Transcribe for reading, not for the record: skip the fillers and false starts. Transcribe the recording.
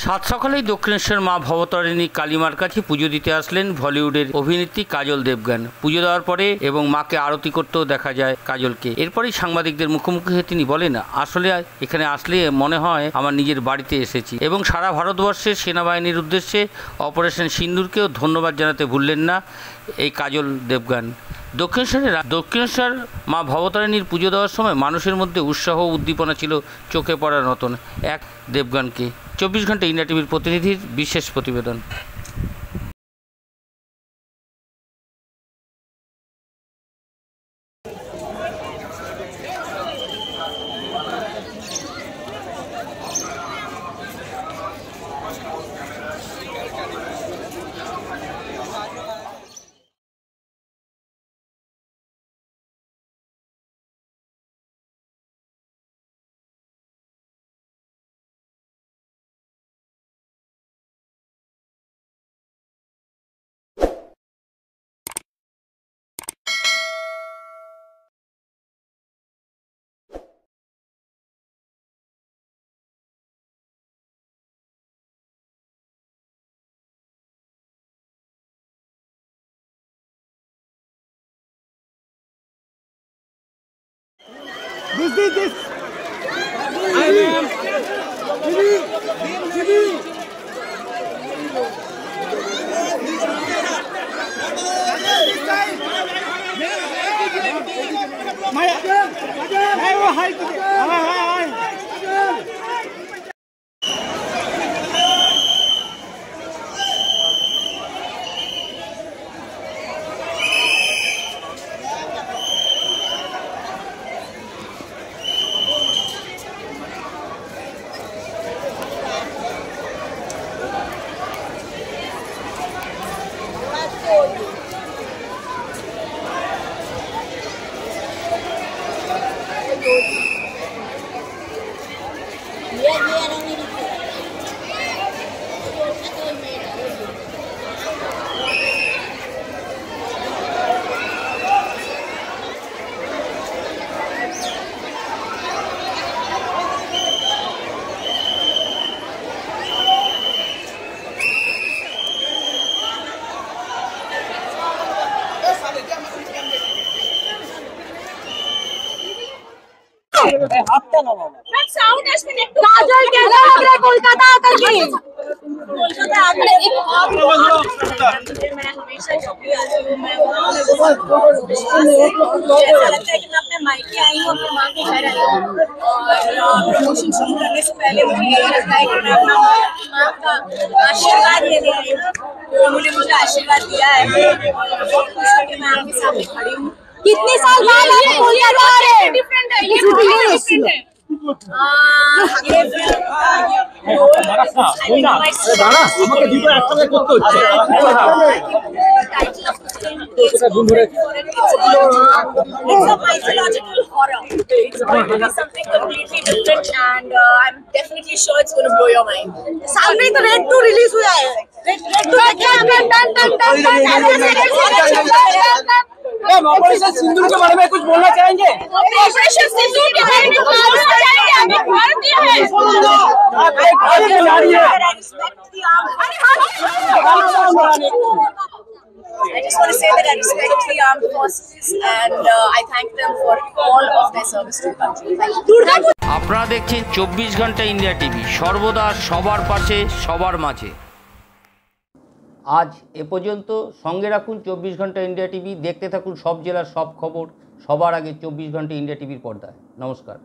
সাত সকালেই দক্ষিণেশ্বর মা ভবতারিণী কালীমার কাছে পুজো দিতে আসলেন বলিউডের অভিনেত্রী কাজল দেবগন। পুজো দেওয়ার পরে এবং মাকে আরতি করতেও দেখা যায় কাজলকে। এরপরেই সাংবাদিকদের মুখোমুখি হয়ে তিনি বলেন, আসলে এখানে আসলে মনে হয় আমার নিজের বাড়িতে এসেছি, এবং সারা ভারতবর্ষের সেনাবাহিনীর উদ্দেশ্যে অপারেশন সিন্দুরকেও ধন্যবাদ জানাতে ভুললেন না এই কাজল দেবগন। দক্ষিণেশ্বর মা ভবতারিণীর পুজো দেওয়ার সময় মানুষের মধ্যে উৎসাহ ও উদ্দীপনা ছিল চোখে পড়ার মতন এক দেবগনকে। 24 ঘন্টা ইন্ডিয়া টিভির প্রতিনিধির বিশেষ প্রতিবেদন। This. I am. Jimmy. Maya. Hey, wo hi. Hi. काजल कैसे आपने कोलकाता आकर की कोलकाता आकर मैं हमेशा जब भी आती हूँ मैं ऐसा लगता है कि मैं अपने मायके आई हूँ, अपने माँ के घर आई हूँ। और प्रमोशन शुरू करने से पहले मुझे यही लगता है कि मैं अपना माँ का आशीर्वाद लेने आई हूँ। तो उन्होंने मुझे आशीर्वाद दिया है और बहुत खुश हूँ कि मैं आपके सामने खड़ी हूँ। कितने साल बाद आप कोलकाता आ रहे हैं? डिफरेंट है ये, डिफरेंट है। साल में तो रेड 2 रिलीज हुआ है। ऑपरेशन सिंदूर के बारे में कुछ बोलना चाहेंगे? ऑपरेशन सिंदूर के बारे में बोलना चाहेंगे? हमें भारतीय है। I just want to say that I respect the armed forces and I thank them for all of their service to the country. Thank you. আপনারা দেখছেন 24 ঘন্টা ইন্ডিয়া টিভি, সর্বদা সবার পাশে সবার মাঝে। আজ এ পর্যন্ত। সঙ্গে রাখুন 24 ঘন্টা ইন্ডিয়া টিভি, দেখতে থাকুন সব জেলার সব খবর সবার আগে 24 ঘন্টা ইন্ডিয়া টিভির পর্দায়। নমস্কার।